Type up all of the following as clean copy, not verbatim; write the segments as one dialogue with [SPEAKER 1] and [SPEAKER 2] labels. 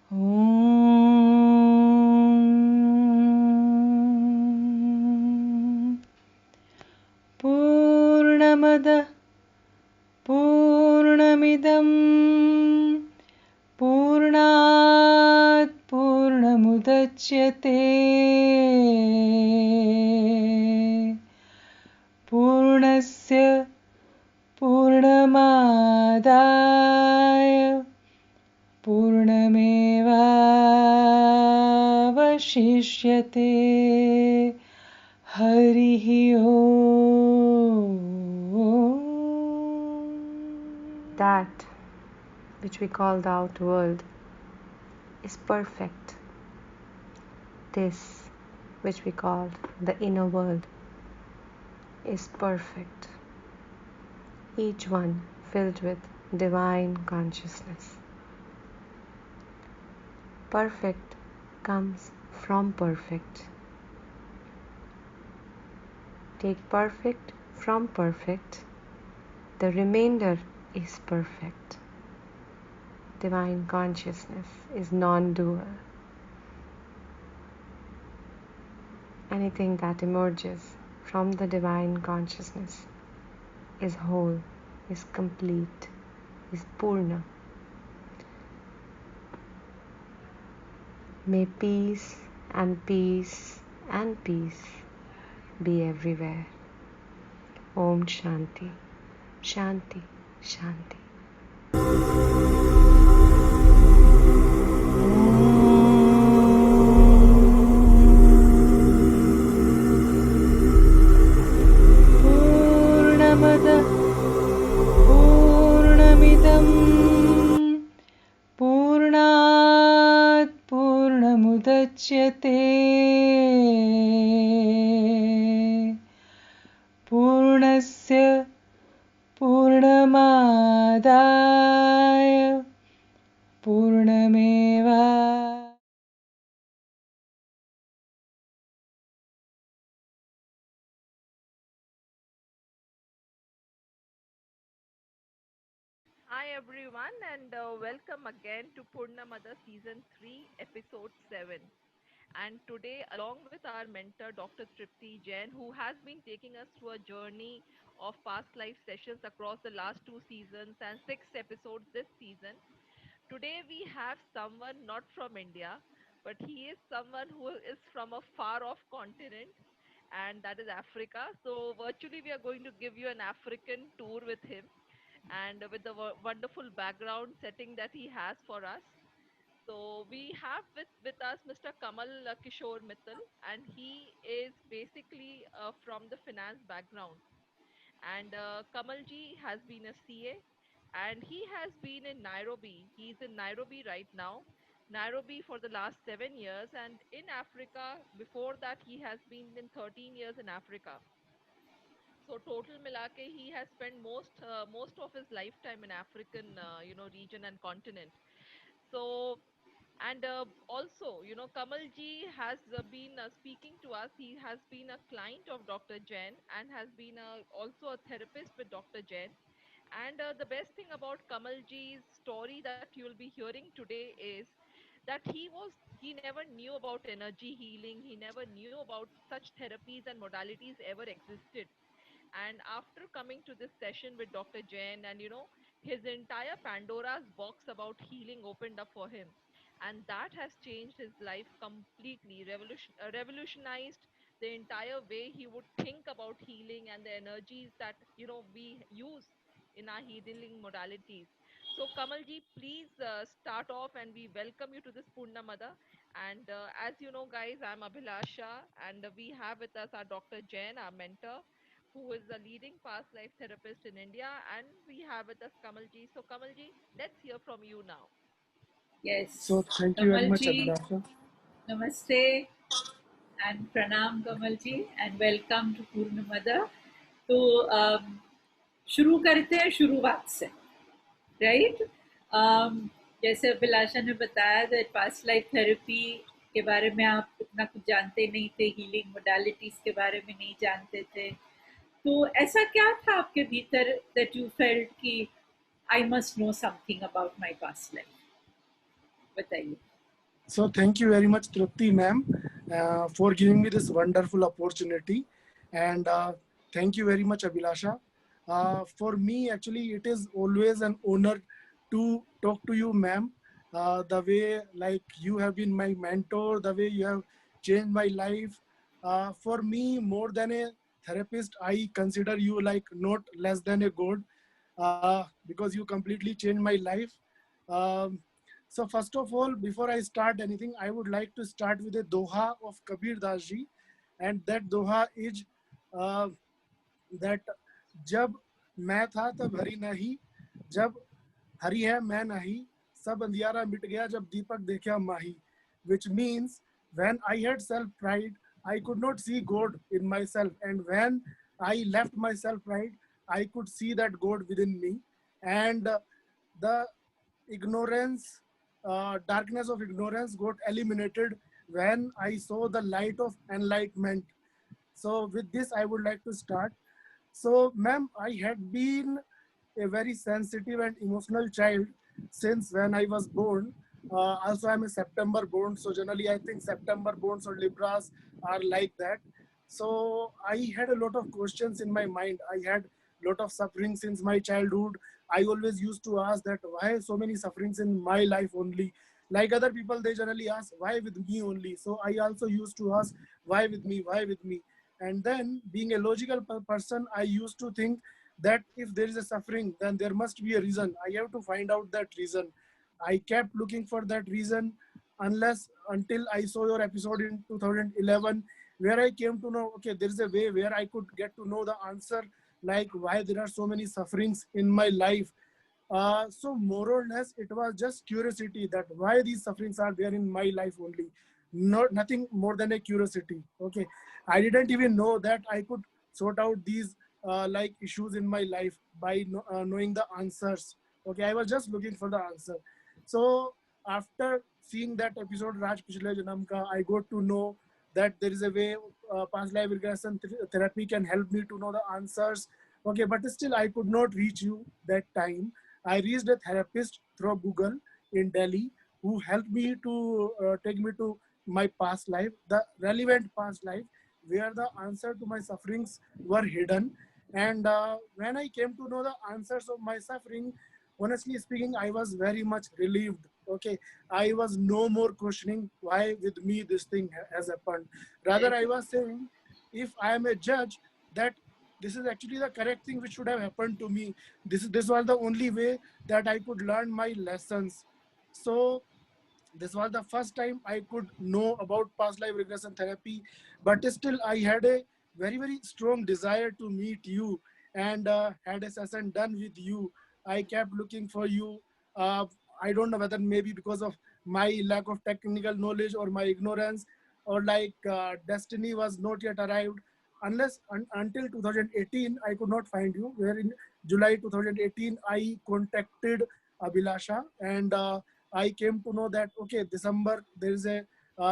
[SPEAKER 1] ॐ पूर्णमदः पूर्णमिदं पूर्णात् पूर्णमुदच्यते पूर्णस्य पूर्णमादाय पूर्णमेवावशिष्यते हरिः ओम्.
[SPEAKER 2] That which we call the outer world is perfect. This which we call the inner world is perfect. Each one filled with divine consciousness. Perfect comes from perfect. Take perfect from perfect. The remainder is perfect. Divine consciousness is non-dual. Anything that emerges from the divine consciousness is whole, is complete, is Purna. May peace and peace and peace be everywhere. Om Shanti, Shanti, Shanti.
[SPEAKER 1] पूर्णमदः पूर्णमिदं पूर्णात् पूर्णमुदच्यते पूर्णस्य पूर्णमादाय पूर्णमेवा
[SPEAKER 3] Hi everyone and welcome again to Purnamada Season 3 Episode 7. And today along with our mentor Dr. Tripti Jain who has been taking us through a journey of past life sessions across the last 2 seasons and 6 episodes this season. Today we have someone not from India but he is someone who is from a far off continent and that is Africa. So virtually we are going to give you an African tour with him and with the wonderful background setting that he has for us. So we have with us Mr. Kamal Kishore Mittal, and he is basically from the finance background. And Kamalji has been a CA, and he has been in Nairobi. He's in Nairobi right now. Nairobi for the last 7 years, and in Africa before that he has been in 13 years in Africa. So total milake, he has spent most of his lifetime in African region and continent. So and also Kamalji has been speaking to us. He has been a client of Dr. Jain and has been also a therapist with Dr. Jain. And the best thing about Kamalji's story that you will be hearing today is that he never knew about energy healing. He never knew about such therapies and modalities ever existed. And after coming to this session with Dr. Jain, and his entire Pandora's box about healing opened up for him. And that has changed his life completely, revolutionized the entire way he would think about healing and the energies that, we use in our healing modalities. So, Kamalji, please start off and we welcome you to this Purnamada. And as you know, guys, I'm Abhilasha, and we have with us our Dr. Jain, our mentor, who is a leading past life therapist in India, and we have with us Kamalji. So, Kamalji, let's hear from you now.
[SPEAKER 4] Yes.
[SPEAKER 5] So thank you very much,
[SPEAKER 4] Kamalji,
[SPEAKER 5] Abhilasha.
[SPEAKER 4] Namaste and Pranam Kamalji and welcome to Purnamada. तो शुरू करते हैं शुरुआत से, right? जैसे अभिलाषा ने बताया that past life therapy के बारे में आप इतना कुछ जानते नहीं थे, हीलिंग मोडालिटीज के बारे में नहीं जानते थे, तो ऐसा क्या था आपके भीतर दैट यू फेल्ट कि I must know something about my past life? बताइए.
[SPEAKER 5] So thank you very much, Trupti ma'am, for giving me this wonderful opportunity, and thank you very much, Abhilasha. For me, actually, it is always an honor to talk to you, ma'am. The way like you have been my mentor, the way you have changed my life. For me, more than a therapist, I consider you like not less than a god, because you completely changed my life. Um, so first of all, before I start anything, I would like to start with a doha of Kabir Das ji, and that doha is uh, that जब मैं था तब हरी नहीं, जब हरी है मैं नहीं, सब अंधियारा मिट गया जब दीपक देखा माही. Which means when I had self pride, I could not see God in myself, and when I left my self pride, I could see that God within me. And the ignorance, darkness of ignorance got eliminated when I saw the light of enlightenment. So with this, I would like to start. So, ma'am, I had been a very sensitive and emotional child since when I was born. Also, I'm a September born, so generally I think September borns or Libras are like that. So I had a lot of questions in my mind. I had a lot of suffering since my childhood. I always used to ask that why so many sufferings in my life only. Like other people, they generally ask why with me only. So I also used to ask why with me, why with me. And then, being a logical person, I used to think that if there is a suffering, then there must be a reason. I have to find out that reason. I kept looking for that reason unless until I saw your episode in 2011, where I came to know, okay, there is a way where I could get to know the answer, like why there are so many sufferings in my life. So more or less, it was just curiosity that why these sufferings are there in my life only. Not nothing more than a curiosity. Okay, I didn't even know that I could sort out these like issues in my life by knowing the answers. Okay, I was just looking for the answer. So after seeing that episode Raj Pichle Janam Ka, I got to know that there is a way past life regression therapy can help me to know the answers. Okay, but still I could not reach you that time. I reached a therapist through Google in Delhi who helped me to take me to my past life, the relevant past life, where the answer to my sufferings were hidden. And when I came to know the answers of my suffering, honestly speaking, I was very much relieved. Okay, I was no more questioning why with me this thing has happened. Rather, I was saying, if I am a judge, that this is actually the correct thing which should have happened to me. This was the only way that I could learn my lessons. So this was the first time I could know about past life regression therapy, but still I had a very strong desire to meet you and had a session done with you. I kept looking for you. Uh, I don't know whether maybe because of my lack of technical knowledge or my ignorance, or like destiny was not yet arrived. Unless until 2018, I could not find you. Where in July 2018, I contacted Abhilasha, and I came to know that okay, December there is a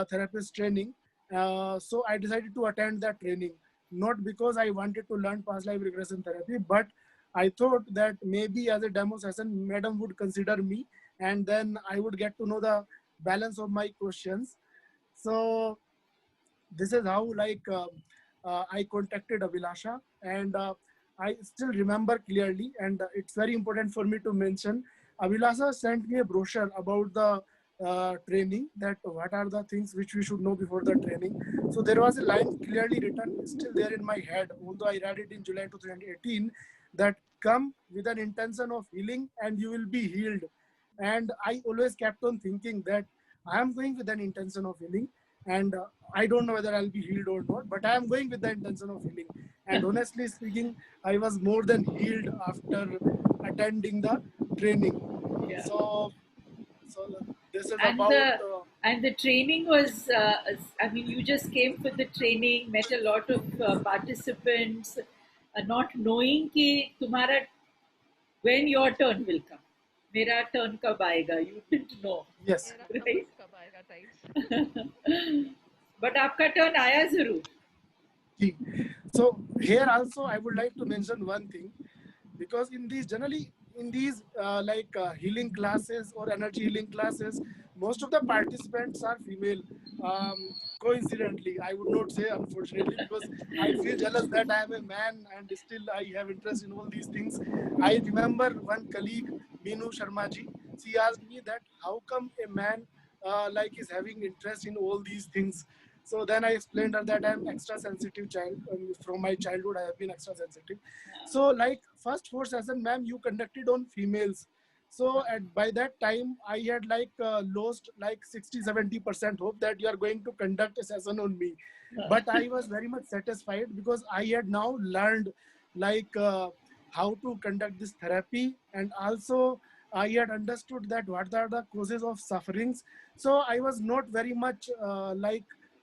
[SPEAKER 5] therapist training. So I decided to attend that training, not because I wanted to learn past life regression therapy, but I thought that maybe as a demo session, madam would consider me, and then I would get to know the balance of my questions. So this is how like I contacted Abhilasha, and I still remember clearly, and it's very important for me to mention. Abhilasha sent me a brochure about the training, that what are the things which we should know before the training. So there was a line clearly written, still there in my head, although I read it in July 2018, that come with an intention of healing and you will be healed. And I always kept on thinking that I am going with an intention of healing, and I don't know whether I'll be healed or not, but I am going with the intention of healing. And honestly speaking, I was more than healed after attending the training.
[SPEAKER 4] Yeah.
[SPEAKER 5] So this is
[SPEAKER 4] And
[SPEAKER 5] about.
[SPEAKER 4] the training was, I mean, you just came for the training, met a lot of participants, not knowing कि तुम्हारा when your turn will come. मेरा turn कब आएगा? You didn't know.
[SPEAKER 5] Yes.
[SPEAKER 3] मेरा
[SPEAKER 4] Right.
[SPEAKER 3] Number कब आएगा types.
[SPEAKER 4] But आपका turn आया जरूर.
[SPEAKER 5] So here also I would like to mention one thing, because in these generally in these healing classes or energy healing classes, most of the participants are female. Coincidentally, I would not say unfortunately, because I feel jealous that I am a man and still I have interest in all these things. I remember one colleague, Meenu Sharma ji, she asked me that how come a man is having interest in all these things. So then I explained her that I'm extra sensitive child. From my childhood, I have been extra sensitive. So like first four session, ma'am, you conducted on females. So by that time, I had lost like 60-70% hope that you are going to conduct a session on me. But I was very much satisfied because I had now learned like how to conduct this therapy, and also I had understood that what are the causes of sufferings. So I was not very much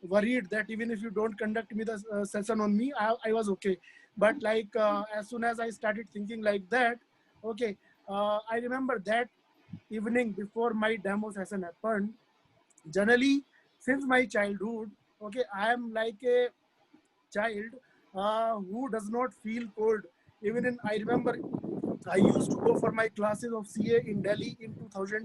[SPEAKER 5] worried that even if you don't conduct me the session on me, I was okay. But as soon as I started thinking like that, okay, I remember that evening before my demo session happened. Generally, since my childhood, okay, I am like a child who does not feel cold. Even in, I remember I used to go for my classes of CA in Delhi in 2000,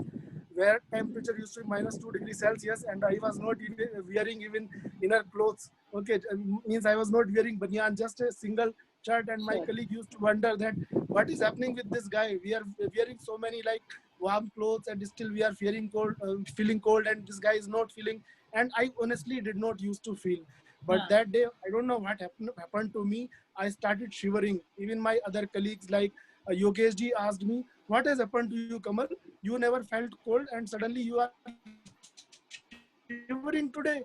[SPEAKER 5] where temperature used to be -2 degrees Celsius, and I was not even wearing even inner clothes. Okay, means I was not wearing banyan, just a single shirt. And my colleague used to wonder that what is happening with this guy. We are wearing so many like warm clothes, and still we are feeling cold, and this guy is not feeling. And I honestly did not used to feel. But that day, I don't know what happened to me. I started shivering. Even my other colleagues like Yogesh ji asked me, "What has happened to you, Kamal? You never felt cold, and suddenly you are shivering today."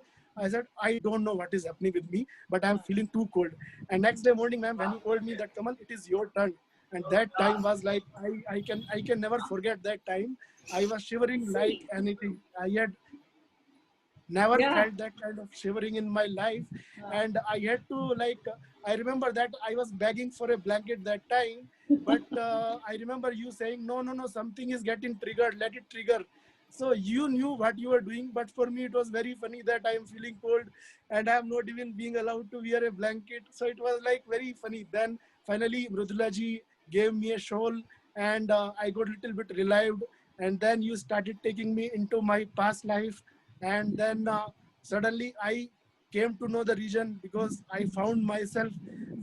[SPEAKER 5] I said, "I don't know what is happening with me, but I'm feeling too cold." And next day morning, ma'am, when you told me that, Kamal, it is your turn, and that time was like I can never forget that time. I was shivering like anything. I had never felt
[SPEAKER 4] Yeah.
[SPEAKER 5] that kind of shivering in my life. And I had to I remember that I was begging for a blanket that time. But I remember you saying, no, no, no, something is getting triggered, let it trigger. So you knew what you were doing, but for me it was very funny that I am feeling cold and I am not even being allowed to wear a blanket. So it was like very funny. Then finally Mrudula ji gave me a shawl, and I got a little bit relieved. And then you started taking me into my past life. And then suddenly I came to know the region because I found myself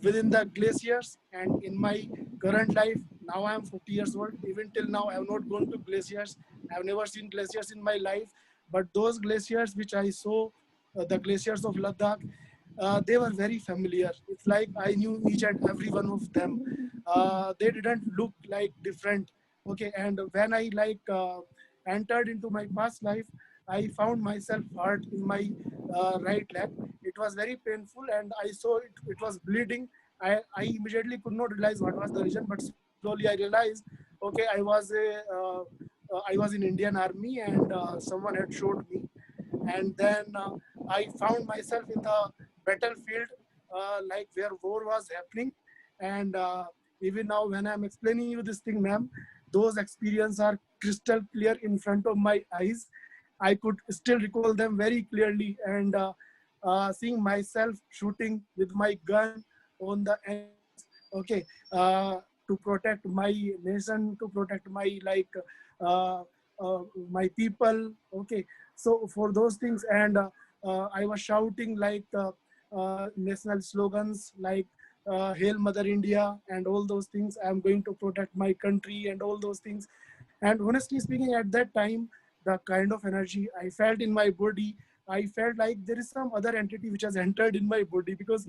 [SPEAKER 5] within the glaciers. And in my current life, now I am 40 years old. Even till now, I have not gone to glaciers. I have never seen glaciers in my life. But those glaciers which I saw, the glaciers of Ladakh, they were very familiar. It's like I knew each and every one of them. They didn't look like different. Okay, and when I entered into my past life, I found myself hurt in my right leg. It was very painful, and I saw it was bleeding. I immediately could not realize what was the reason, but slowly I realized, okay, I was in Indian Army, and someone had shot me. And then I found myself in the battlefield, where war was happening. And even now, when I'm explaining you this thing, ma'am, those experiences are crystal clear in front of my eyes. I could still recall them very clearly. And seeing myself shooting with my gun on the enemies, okay, to protect my nation, to protect uh, my people, okay. So for those things, and I was shouting national slogans like Hail Mother India and all those things. I'm going to protect my country and all those things. And honestly speaking, at that time, the kind of energy I felt in my body, I felt like there is some other entity which has entered in my body, because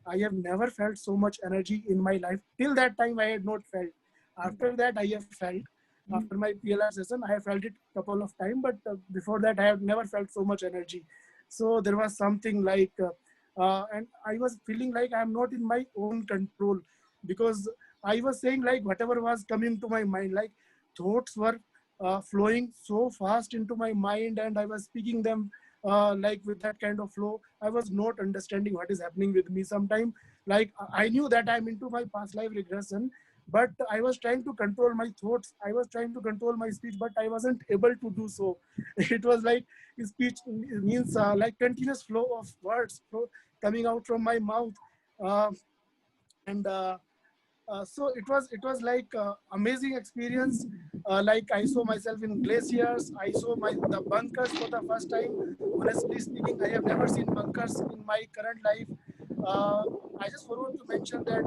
[SPEAKER 5] I have never felt so much energy in my life. Till that time, I had not felt. After that, I have felt. After my PLR session, I have felt it a couple of times, but before that, I have never felt so much energy. So there was something and I was feeling like I'm not in my own control, because I was saying like whatever was coming to my mind, like thoughts were flowing so fast into my mind, and I was speaking them with that kind of flow. I was not understanding what is happening with me. Sometimes, like I knew that I'm into my past life regression, but I was trying to control my thoughts. I was trying to control my speech, but I wasn't able to do so. It was like speech means like continuous flow of words coming out from my mouth. Uh, and So it was like amazing experience. Like I saw myself in glaciers. I saw the bunkers for the first time. Honestly speaking, I have never seen bunkers in my current life. Uh, I just forgot to mention that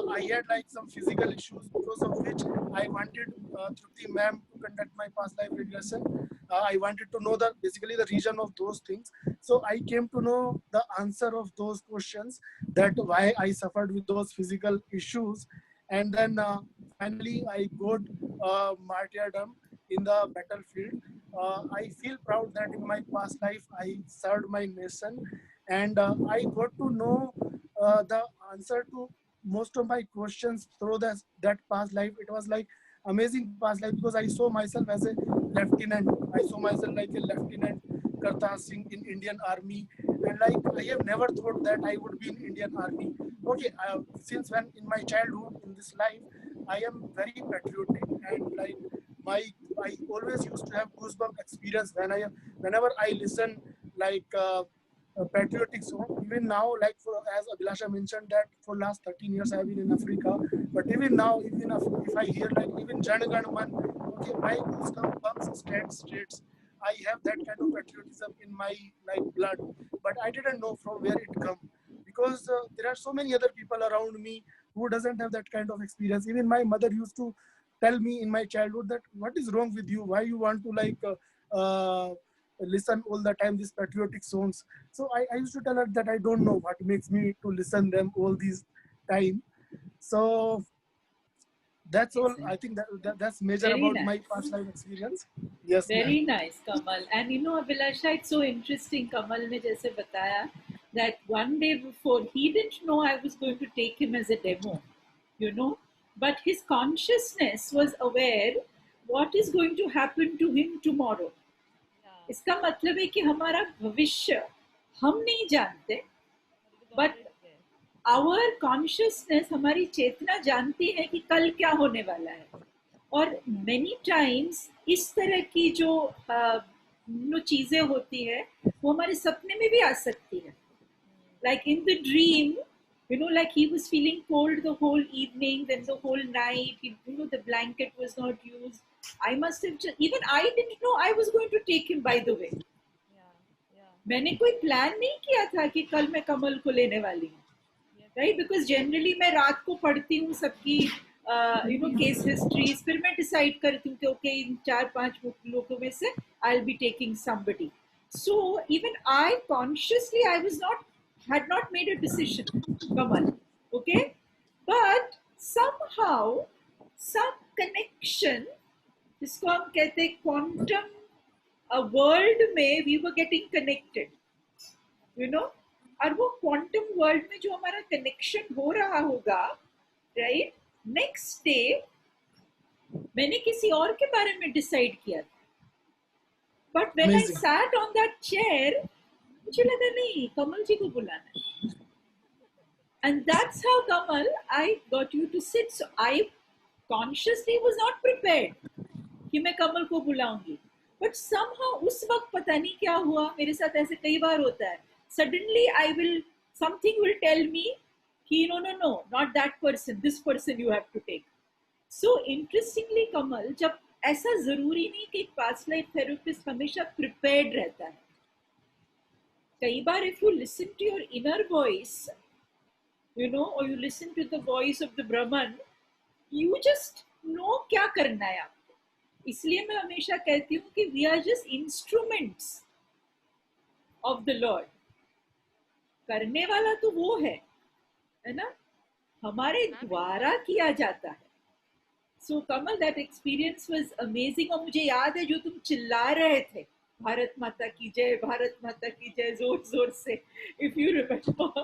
[SPEAKER 5] I had like some physical issues because of which I wanted Trupti ma'am to conduct my past life regression. I wanted to know the basically the reason of those things. So I came to know the answer of those questions, that why I suffered with those physical issues. And then finally I got martyrdom in the battlefield. I feel proud that in my past life I served my nation, and I got to know the answer to most of my questions through that past life. It was like amazing past life because I saw myself as a lieutenant. I saw myself like a lieutenant Kartar Singh in Indian Army, and like I have never thought that I would be in Indian Army. Okay, since when in my childhood in this life, I am very patriotic, and like my I always used to have goosebump experience whenever I listen like a patriotic song. Even now, like as Abhilasha mentioned that for last 13 years I have been in Africa, but even now, even if I hear like even Jan Gan Man, okay, my goosebumps stand straight. I have that kind of patriotism in my like blood, but I didn't know from where it come, because there are so many other people around me who doesn't have that kind of experience. Even my mother used to tell me in my childhood that what is wrong with you, why you want to like listen all the time these patriotic songs. So I used to tell her that I don't know what makes me to listen them all these time. So that's all. I think that's major
[SPEAKER 4] Very
[SPEAKER 5] about
[SPEAKER 4] nice.
[SPEAKER 5] my past life experience. Yes, ma'am.
[SPEAKER 4] Very nice, Kamal. And you know, Abhilasha, it's so interesting. Kamal ने जैसे बताया that one day before he didn't know I was going to take him as a demo, you know, but his consciousness was aware what is going to happen to him tomorrow. इसका मतलब है कि हमारा भविष्य हम नहीं जानते, but our consciousness, हमारी चेतना जानती है कि कल क्या होने वाला है. और many times इस तरह की जो चीजें होती है वो हमारे सपने में भी आ सकती है. Like in the dream, you know, like he was feeling cold the whole evening, then the whole night, you know, the blanket was not used. I must have even I didn't know I was going to take him, by the way. मैंने कोई plan नहीं किया था कि कल मैं कमल को लेने वाली हूँ, राइट? बिकॉज जनरली मैं रात को पढ़ती हूँ सबकी यू नो केस हिस्ट्रीज, फिर मैं डिसाइड करती हूँ कि ओके इन 4-5 लोगों में से I will be taking somebody. So even I consciously I was not had not made a decision, Kamal, okay? But somehow some connection, जिसको हम कहते हैं quantum world में we were getting connected, you know, और वो quantum world में जो हमारा connection हो रहा होगा, right? Next day मैंने किसी और के बारे में decide किया, but when
[SPEAKER 5] Amazing.
[SPEAKER 4] I sat on that chair मुझे लगा नहीं कमल जी को बुलाना है. And that's how, Kamal, I got you to sit. So I consciously was not prepared कि मैं कमल को बुलाऊंगी. But somehow उस वक्त पता नहीं क्या हुआ, मेरे साथ ऐसे कई बार होता है. Suddenly something will tell me कि no, not that person, this person you have to take. So interestingly, Kamal, जब ऐसा जरूरी नहीं कि past life therapist हमेशा prepared रहता है. कई बार if you listen to your inner voice, you know, or you listen to the voice of the Brahman, you just know क्या करना है आपको. इसलिए मैं हमेशा कहती हूँ कि we are just instruments of the Lord. करने वाला तो वो है ना, हमारे द्वारा किया जाता है. So Kamal, that experience was amazing. और मुझे याद है जो तुम चिल्ला रहे थे, भारत माता की जय, भारत माता की जय, जोर जोर से. If you remember,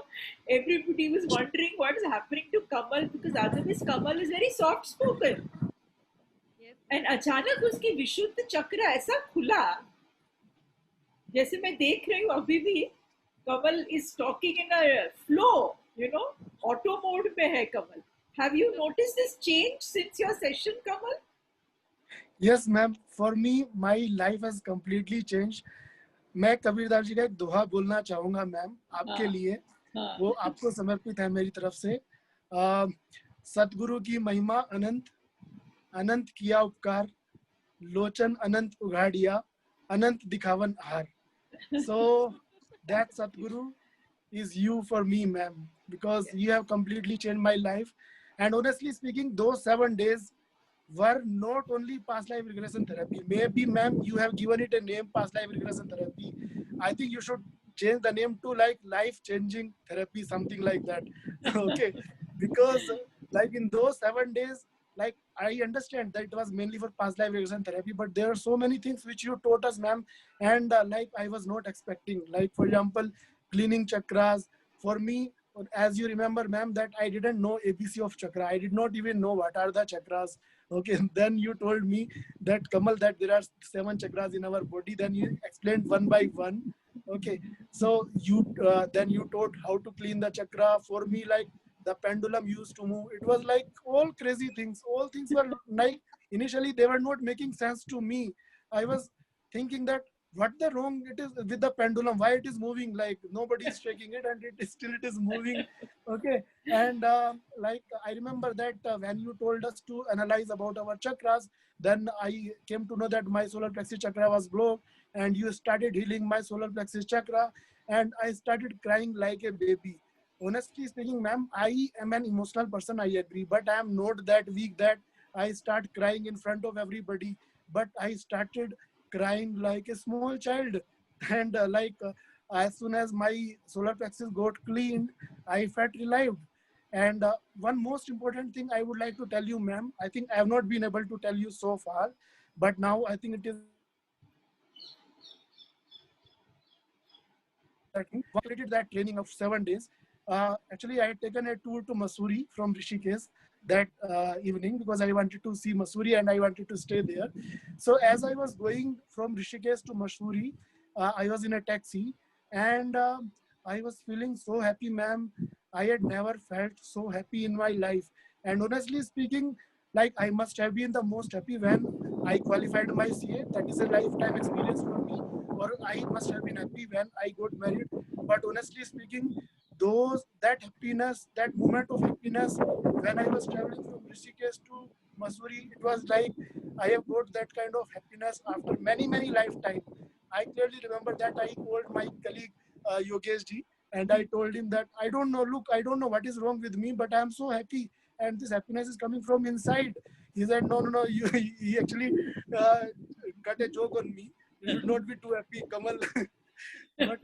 [SPEAKER 4] everybody was wondering what is happening to Kamal, because otherwise Kamal is very soft spoken. And अचानक उसकी विशुद्ध चक्र ऐसा खुला, जैसे मैं देख रही हूँ अभी भी. Kamal is talking in a flow, you know, auto mode में है Kamal. Have you noticed this change since your session, Kamal?
[SPEAKER 5] Yes, ma'am. For me, my life has completely changed. मैं कबीरदास जी का एक दोहा बोलना चाहूंगा मैम आपके लिए. वो आपको समर्पित है मेरी तरफ से. सतगुरु की महिमा अनंत, अनंत किया उपकार, लोचन अनंत उघाड़िया, अनंत दिखावन हार. So that Satguru is you for me, ma'am, because you have completely changed my life. And honestly speaking, those 7 days were not only past life regression therapy. Maybe, ma'am, you have given it a name, past life regression therapy. I think you should change the name to like life changing therapy, something like that. Okay, because like in those 7 days, like I understand that it was mainly for past life regression therapy, but there are so many things which you taught us, ma'am, and like I was not expecting. Like for example, cleaning chakras. For me, as you remember, ma'am, that I didn't know ABC of chakra. I did not even know what are the chakras. Okay, then you told me that Kamal, that there are 7 chakras in our body. Then you explained one by one. Okay, so you then you taught how to clean the chakra. For me, like the pendulum used to move. It was like all crazy things. All things were like initially they were not making sense to me. I was thinking that what the wrong it is with the pendulum, why it is moving, like nobody is shaking it and it is still it is moving. Okay, and like I remember that when you told us to analyze about our chakras, then I came to know that my solar plexus chakra was blocked, and you started healing my solar plexus chakra, and I started crying like a baby. Honestly speaking, ma'am, I am an emotional person, I agree, but I am not that weak that I start crying in front of everybody. But I started crying like a small child. And as soon as my solar plexus got cleaned, I felt relieved. And one most important thing I would like to tell you, ma'am, I think I have not been able to tell you so far, but now I think it is that completed that training of 7 days. Actually, I had taken a tour to Masuri from Rishikesh that evening because I wanted to see Masuri and I wanted to stay there. So as I was going from Rishikesh to Masuri, I was in a taxi and I was feeling so happy, ma'am. I had never felt so happy in my life. And honestly speaking, like I must have been the most happy when I qualified my CA. That is a lifetime experience for me. Or I must have been happy when I got married. But honestly speaking, those that happiness, that moment of happiness when I was traveling from Rishikesh to Masuri, it was like I have got that kind of happiness after many lifetimes. I clearly remember that I called my colleague Yogesh ji and I told him that I don't know, look, I don't know what is wrong with me, but I'm so happy and this happiness is coming from inside. He said, no, you, he actually uh, cut a joke on me. You should not be too happy, Kamal. But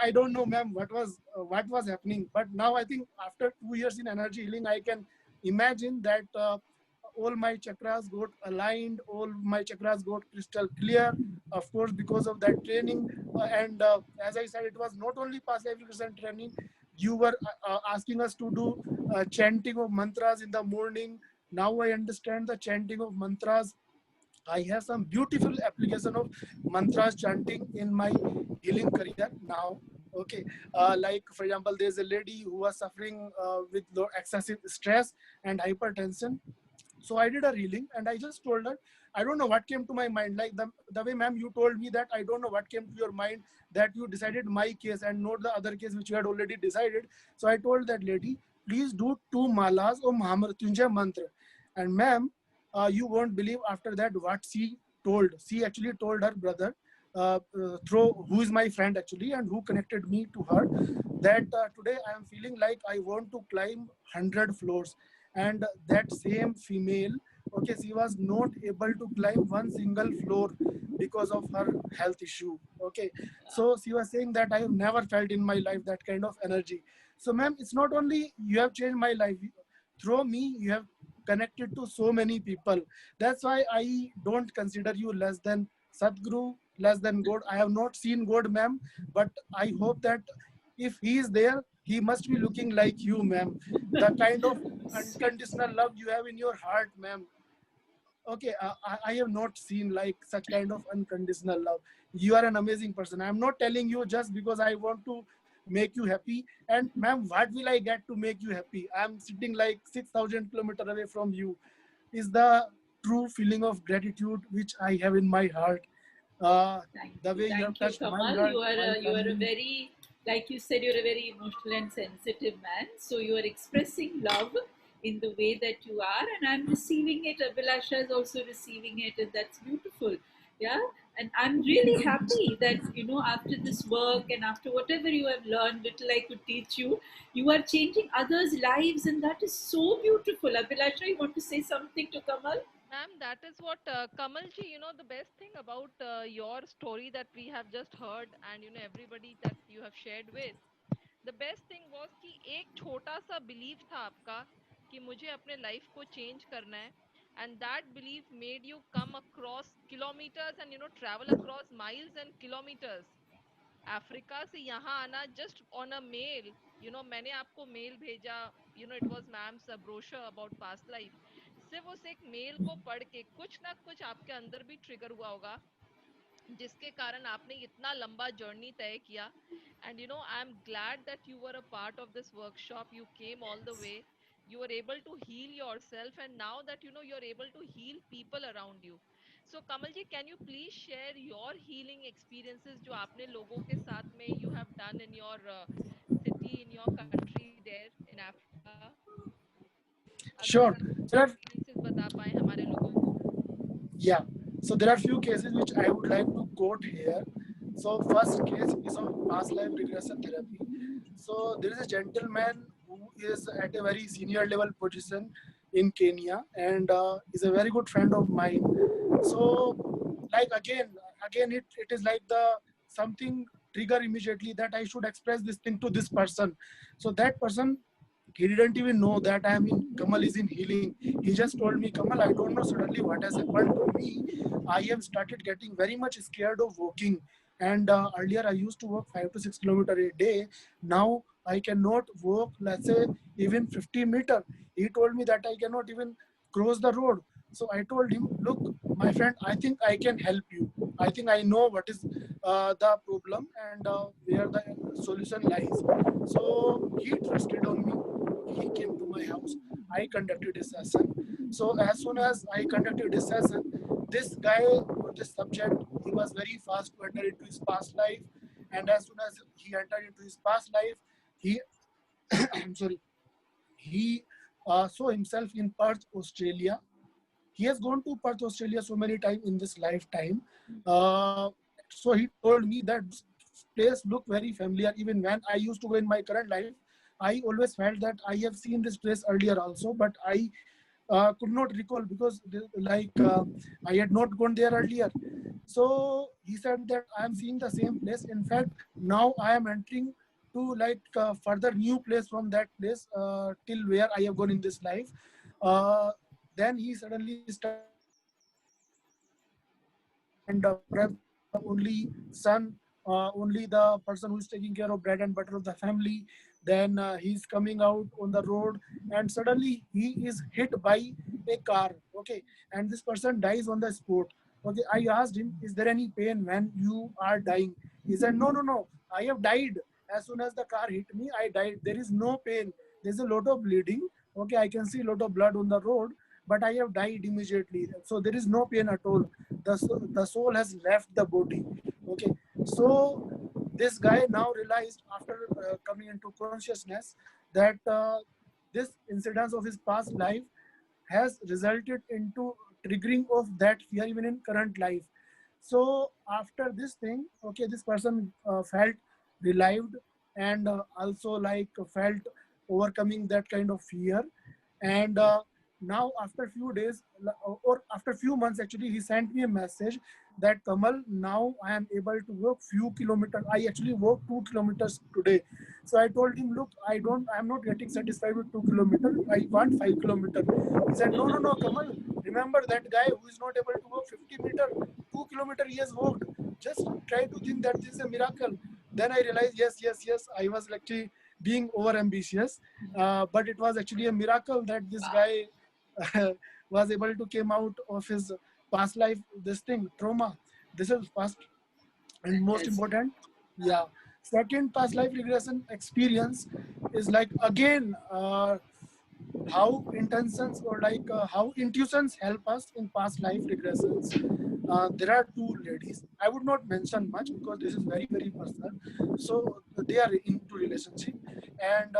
[SPEAKER 5] I don't know, ma'am, what was happening. But now I think after 2 years in energy healing, I can imagine that all my chakras got aligned, all my chakras got crystal clear. Of course, because of that training, and as I said, it was not only past life regression training. You were asking us to do chanting of mantras in the morning. Now I understand the chanting of mantras. I have some beautiful application of mantras chanting in my healing career now. Okay, like for example, there's a lady who was suffering with excessive stress and hypertension. So I did a healing and I just told her, I don't know what came to my mind. Like the way, ma'am, you told me that I don't know what came to your mind that you decided my case and not the other case which you had already decided. So I told that lady, please do 2 malas of Mahamrityunjay mantra. And ma'am, you won't believe after that what she told. She actually told her brother, through who is my friend actually and who connected me to her, that today I am feeling like I want to climb 100 floors. And that same female, okay, she was not able to climb one single floor because of her health issue. Okay, so she was saying that I have never felt in my life that kind of energy. So ma'am, it's not only you have changed my life, through me you have connected to so many people. That's why I don't consider you less than Sadguru, less than God. I have not seen God, ma'am, but I hope that if he is there, he must be looking like you, ma'am. The kind of unconditional love you have in your heart, ma'am. Okay, I have not seen like such kind of unconditional love. You are an amazing person. I'm not telling you just because I want to make you happy. And ma'am, what will I get to make you happy? I'm sitting like 6,000 kilometers away from you. Is the true feeling of gratitude which I have in my heart. Uh, the way you have
[SPEAKER 4] Thank you,
[SPEAKER 5] touched my
[SPEAKER 4] Kamal.
[SPEAKER 5] heart, my
[SPEAKER 4] You are a
[SPEAKER 5] family.
[SPEAKER 4] very, like you said, you're a very emotional and sensitive man. So you are expressing love in the way that you are, and I'm receiving it. Abhilasha is also receiving it, and that's beautiful. Yeah, and I'm really happy that after this work and after whatever you have learned, little I could teach you, you are changing others' lives, and that is so beautiful. Abhilasha, you want to say something to Kamal?
[SPEAKER 3] Ma'am, that is what Kamalji, the best thing about your story that we have just heard, and everybody that you have shared with, the best thing was कि एक छोटा सा belief था आपका कि मुझे अपने life को change करना है, and that belief made you come across kilometers and travel across miles and kilometers. Africa से यहाँ आना just on a mail, मैंने आपको मेल भेजा, it was ma'am's brochure about past life, सिर्फ उस एक मेल को पढ़ के कुछ ना कुछ आपके अंदर भी ट्रिगर हुआ होगा, जिसके कारण आपने इतना लंबा जर्नी तय किया. And I am glad that you were a part of this workshop. You came all the way. You were able to heal yourself, and now that you're able to heal people around you. So Kamalji, can you please share your healing experiences जो आपने लोगों के साथ में you have done in your city, in your country there in Africa? अगर
[SPEAKER 5] Sure.
[SPEAKER 3] आप अपने
[SPEAKER 5] There are,
[SPEAKER 3] experiences बता पाए हमारे लोगों को.
[SPEAKER 5] yeah. So there are few cases which I would like to quote here. So first case is of past life regression therapy. So there is a gentleman who is at a very senior level position in Kenya, and is a very good friend of mine. So like again it is like the something trigger immediately that I should express this thing to this person. So that person, he didn't even know that I am in Kamal is in healing. He just told me, Kamal, I don't know suddenly what has happened to me. I have started getting very much scared of walking. And earlier I used to walk 5 to 6 kilometers a day. Now I cannot walk, let's say, even 50 meters. He told me that I cannot even cross the road. So I told him, look, my friend, I think I can help you. I think I know what is the problem and where the solution lies. So he trusted on me. He came to my house. I conducted a session. So as soon as I conducted a session, this guy or this subject, he was very fast to enter into his past life. And as soon as he entered into his past life, he, I'm sorry, he saw himself in Perth, Australia. He has gone to Perth, Australia so many times in this lifetime. So he told me that this place looked very familiar. Even when I used to go in my current life, I always felt that I have seen this place earlier also, but I could not recall because I had not gone there earlier. So he said that I am seeing the same place. In fact, now I am entering to further new place from that place till where I have gone in this life. Then he suddenly started and perhaps the only son, only the person who is taking care of bread and butter of the family. Then he's coming out on the road, and suddenly he is hit by a car. Okay, and this person dies on the spot. Okay, I asked him, "Is there any pain when you are dying?" He said, "No, no, no. I have died. As soon as the car hit me, I died. There is no pain. There's a lot of bleeding. Okay, I can see a lot of blood on the road, but I have died immediately. So there is no pain at all. The soul has left the body." Okay, so this guy now realized after coming into consciousness that this incidence of his past life has resulted into triggering of that fear even in current life. So after this thing, okay, this person felt relieved and also felt overcoming that kind of fear. And now after few days or after few months, actually, he sent me a message that, Kamal, now I am able to walk few kilometers. I actually walked 2 kilometers today. So I told him, look, I'm not getting satisfied with 2 kilometers. I want 5 kilometers. He said, no, no, no, Kamal, remember that guy who is not able to walk 50 meters, 2 kilometers he has walked. Just try to think that this is a miracle. Then I realized, yes, I was actually being over ambitious, but it was actually a miracle that this guy was able to came out of his past life, this thing, trauma. This is first and most important. Yeah. Second past life regression experience is again how intentions or how intuitions help us in past life regressions. there are two ladies. I would not mention much because this is very very personal. So they are into relationship, and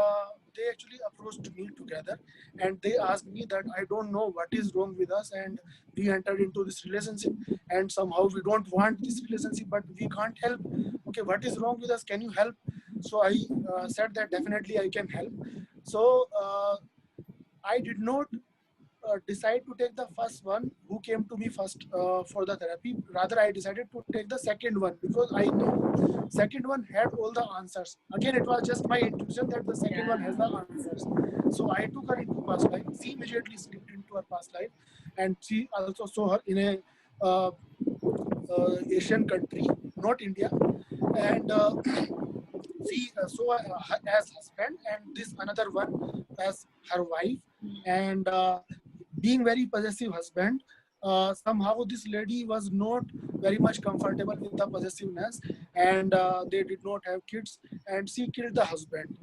[SPEAKER 5] they actually approached me together, and they asked me that I don't know what is wrong with us, and we entered into this relationship, and somehow we don't want this relationship, but we can't help. Okay, what is wrong with us? Can you help? So I said that definitely I can help. So I did not decide to take the first one who came to me first for the therapy. Rather, I decided to take the second one because I know second one had all the answers. Again, it was just my intuition that the second one has the answers. So I took her into past life. She immediately slipped into her past life, and she also saw her in a uh, Asian country, not India, and she saw her as husband, and this another one as her wife, and being very possessive husband, somehow this lady was not very much comfortable with the possessiveness, and they did not have kids, and she killed the husband.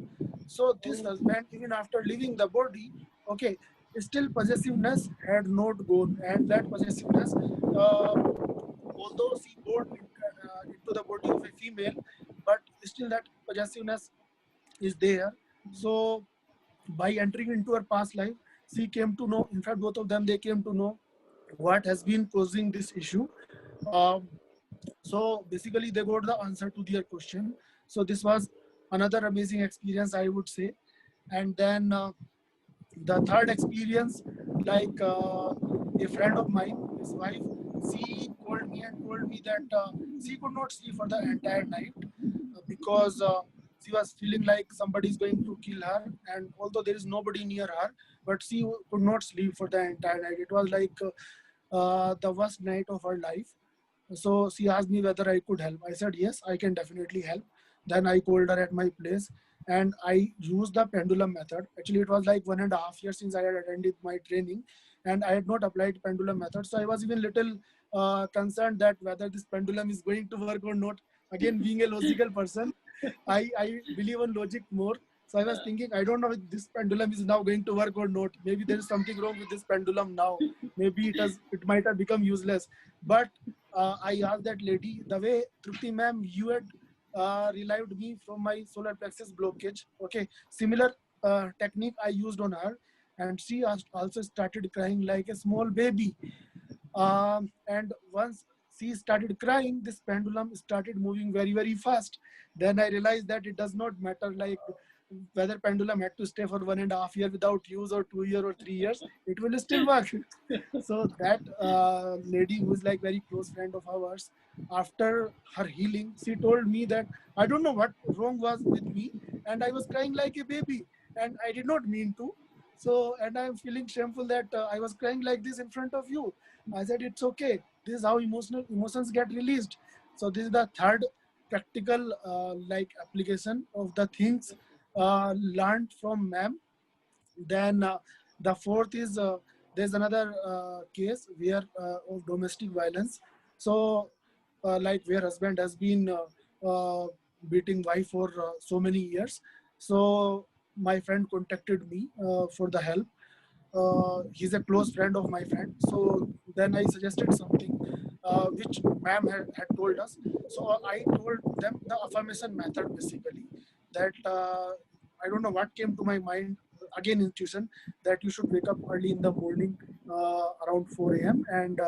[SPEAKER 5] So this husband, even after leaving the body, okay, still possessiveness had not gone, and that possessiveness, although she born into the body of a female, but still that possessiveness is there. So by entering into her past life, she came to know, in fact both of them, they came to know what has been causing this issue. um, so basically they got the answer to their question. So this was another amazing experience, I would say. And then the third experience, like a friend of mine, his wife, she called me and told me that she could not sleep for the entire night because she was feeling like somebody is going to kill her, and although there is nobody near her, but she could not sleep for the entire night. It was like the worst night of her life. So she asked me whether I could help. I said yes, I can definitely help. Then I called her at my place, and I used the pendulum method. Actually, it was like 1.5 years since I had attended my training, and I had not applied pendulum method. So I was even little concerned that whether this pendulum is going to work or not. Again, being a logical person, I believe on logic more. So I was thinking, I don't know if this pendulum is now going to work or not. Maybe there is something wrong with this pendulum now. Maybe it might have become useless. But I asked that lady, the way Trupti ma'am, you had relieved me from my solar plexus blockage. Okay, similar technique I used on her, and she also started crying like a small baby. And once she started crying, this pendulum started moving very, very fast. Then I realized that it does not matter like whether pendulum had to stay for 1.5 years without use, or 2 years or 3 years, it will still work. So that lady who is like very close friend of ours, after her healing, she told me that I don't know what wrong was with me, and I was crying like a baby, and I did not mean to. So, and I'm feeling shameful that I was crying like this in front of you. I said, it's okay. This is how emotions get released. So this is the third practical like application of the things learned from ma'am. Then the fourth is there's another case where of domestic violence. So like where husband has been beating wife for so many years. So my friend contacted me for the help. He's a close friend of my friend. So then I suggested something which ma'am had told us. So I told them the affirmation method basically. That I don't know what came to my mind. Again, intuition that you should wake up early in the morning around 4 a.m. and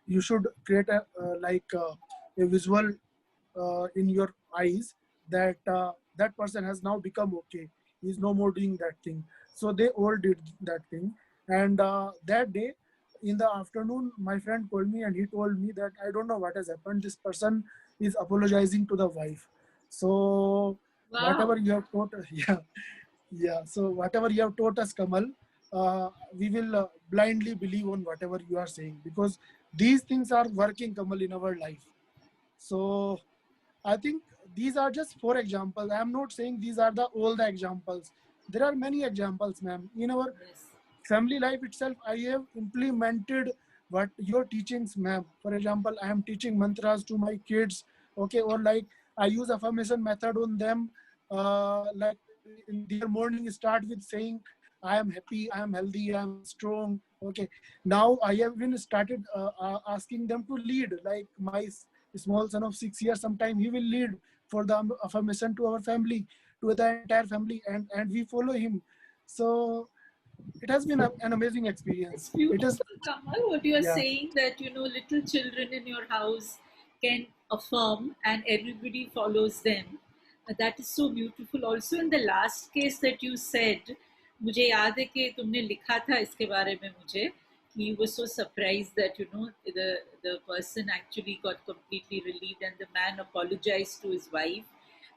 [SPEAKER 5] you should create a visual in your eyes that that person has now become okay. He's no more doing that thing. So they all did that thing, and that day in the afternoon, my friend called me and he told me that I don't know what has happened. This person is apologizing to the wife. So
[SPEAKER 4] Wow.
[SPEAKER 5] whatever you have taught, yeah, yeah. So whatever you have taught us, Kamal, we will blindly believe on whatever you are saying because these things are working, Kamal, in our life. So I think these are just four examples. I am not saying these are the all the examples. There are many examples, ma'am. In our
[SPEAKER 4] Yes.
[SPEAKER 5] family life itself, I have implemented what your teachings, ma'am. For example, I am teaching mantras to my kids, okay, or like I use affirmation method on them. Like in their morning, start with saying I am happy, I am healthy, I am strong. Okay, now I have been started asking them to lead. Like my small son of 6 years, sometime he will lead for the affirmation to our family, to the entire family, and we follow him. So it has been an amazing
[SPEAKER 4] It's
[SPEAKER 5] experience. It is,
[SPEAKER 4] beautiful, Kamal, what you are
[SPEAKER 5] yeah.
[SPEAKER 4] saying, that little children in your house can affirm and everybody follows them. That is so beautiful. Also, in the last case that you said, मुझे याद है कि तुमने लिखा था इसके बारे में मुझे कि you were so surprised that the person actually got completely relieved and the man apologized to his wife.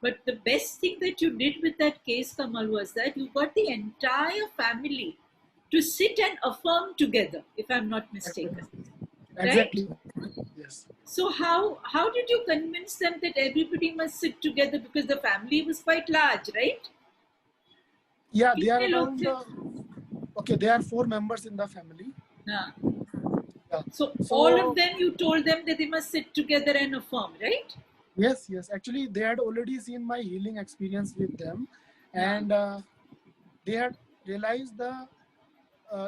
[SPEAKER 4] But the best thing that you did with that case, Kamal, was that you got the entire family to sit and affirm together, if I'm not mistaken.
[SPEAKER 5] Exactly. Yes.
[SPEAKER 4] So how did you convince them that everybody must sit together, because the family was quite large, right?
[SPEAKER 5] Yeah, they are
[SPEAKER 4] कितने लोग
[SPEAKER 5] around.
[SPEAKER 4] थे?
[SPEAKER 5] Okay, there are 4 members in the family.
[SPEAKER 4] हाँ.
[SPEAKER 5] Yeah.
[SPEAKER 4] So all of them, you told them that they must sit together and affirm, right?
[SPEAKER 5] Yes, yes. Actually, they had already seen my healing experience with them, and they had realized the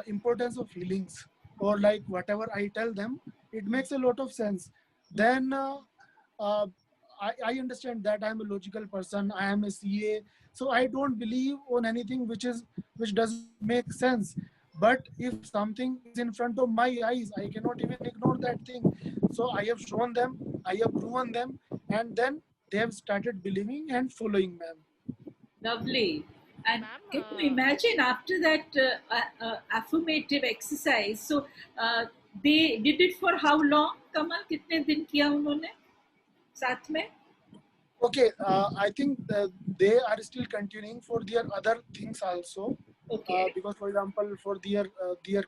[SPEAKER 5] importance of healings, or like whatever I tell them, it makes a lot of sense. Then uh, I understand that I'm a logical person. I am a CA, so I don't believe on anything which doesn't make sense. But if something is in front of my eyes, I cannot even ignore that thing. So I have shown them, I have proven them, and then they have started believing and following, ma'am.
[SPEAKER 4] Lovely. And
[SPEAKER 3] Ma'am,
[SPEAKER 4] can you imagine after that affirmative exercise? So they did it for how long, Kamal? कितने दिन किया उन्होंने साथ में?
[SPEAKER 5] Okay, I think they are still continuing for their other things also.
[SPEAKER 4] Okay.
[SPEAKER 5] Because, for example, for their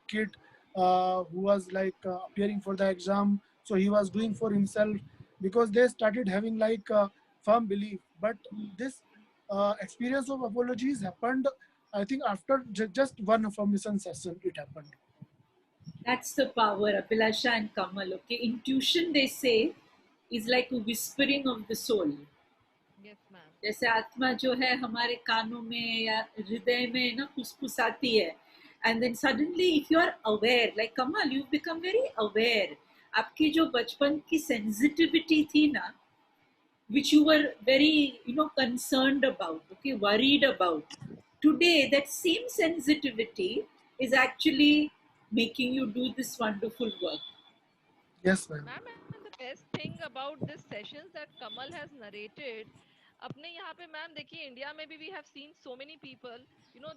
[SPEAKER 5] kid who was like appearing for the exam, so he was doing for himself, because they started having like firm belief. But this experience of apologies happened, I think, after just one affirmation session. It happened.
[SPEAKER 4] That's the power, Abhilasha and Kamal. Okay, intuition, they say, is like a whispering of the soul.
[SPEAKER 3] yes, ma'am.
[SPEAKER 4] जैसे आत्मा जो है हमारे कानों में या हृदय में ना फुसफुसाती है, and then suddenly if you are aware, like Kamal, you've become very aware. आपकी जो बचपन की sensitivity थी ना, which you were very concerned about, okay, worried about, today that same sensitivity is actually making you do this wonderful work.
[SPEAKER 5] Yes, ma'am.
[SPEAKER 3] Ma'am, and the best thing about this sessions that Kamal has narrated, अपने यहाँ पे ma'am देखिए India में भी we have seen so many people,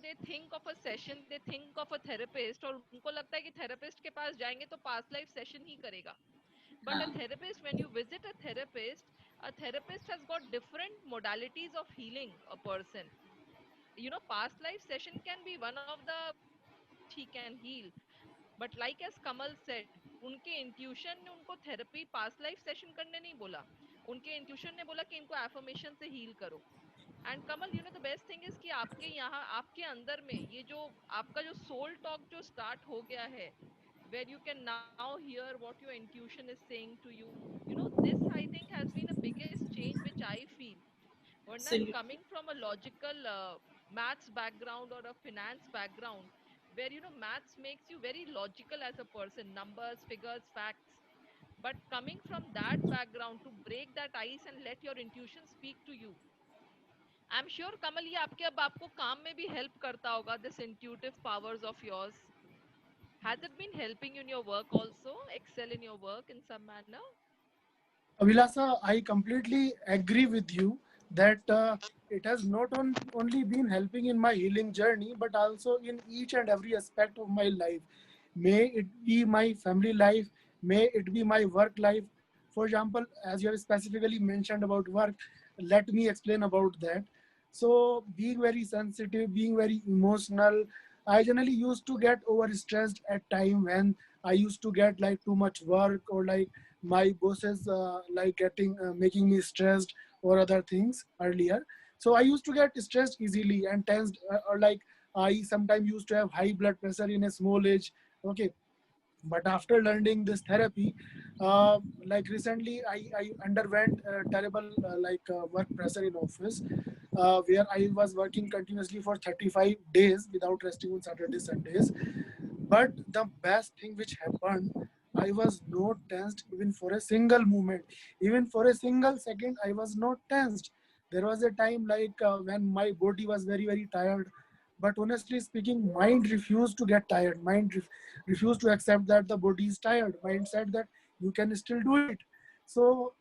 [SPEAKER 3] they think of a session, they think of a therapist, और उनको लगता है कि therapist के पास जाएंगे तो past life session ही करेगा. But a
[SPEAKER 4] हाँ.
[SPEAKER 3] therapist, when you visit a therapist has got different modalities of healing a person. Past life session can be one of the which he can heal. But like as Kamal said, उनके intuition ने उनको therapy past life session करने नहीं बोला. उनके intuition ने बोला कि इनको एफर्मेशन से हील करो. And Kamal, the best thing is कि आपके यहाँ आपके अंदर में ये जो आपका जो सोल टॉक जो स्टार्ट हो गया है, where you can now hear what your intuition is saying to you. This I think has been the biggest change which I feel. When I'm
[SPEAKER 4] Absolutely.
[SPEAKER 3] coming from a logical maths background or a finance background, where maths makes you very logical as a person, numbers, figures, facts. But coming from that background to break that ice and let your intuition speak to you, I'm sure Kamal ये आपके अब आपको काम में भी help करता होगा, this intuitive powers of yours. Has it been helping you in your work also? Excel in your work in some manner?
[SPEAKER 5] Avilasa, I completely agree with you that it has not only been helping in my healing journey, but also in each and every aspect of my life. May it be my family life, may it be my work life. For example, as you have specifically mentioned about work, let me explain about that. So, being very sensitive, being very emotional, I generally used to get overstressed at time when I used to get like too much work, or like my bosses like getting making me stressed or other things earlier. So I used to get stressed easily and tensed, or like I sometimes used to have high blood pressure in a small age. Okay, but after learning this therapy, like recently I underwent terrible work pressure in office. where I was working continuously for 35 days without resting on Saturdays, Sundays. But the best thing which happened, I was not tensed even for a single moment. Even for a single second, I was not tensed. There was a time like when my body was very, very tired. But honestly speaking, mind refused to get tired. Refused to accept that the body is tired. Mind said that you can still do it. So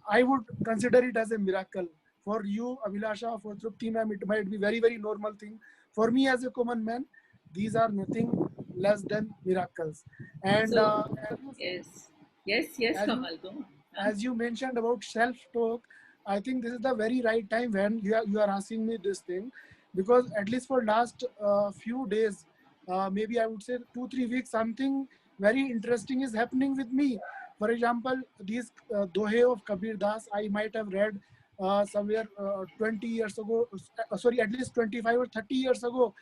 [SPEAKER 5] I would consider it as a miracle. For you, Abhilasha, for Trupti ma'am, it might be very, very normal thing. For me as a common man, these are nothing less than miracles. And
[SPEAKER 4] So, yes, yes, yes,
[SPEAKER 5] as you
[SPEAKER 4] Kamal, go on.
[SPEAKER 5] as you mentioned about self-talk, I think this is the very right time when you are asking me this thing, because at least for last few days, maybe I would say 2 3 weeks, something very interesting is happening with me. For example, these Dohe of Kabir Das, I might have read somewhere 20 years ago, sorry, at least 25 or 30 years ago,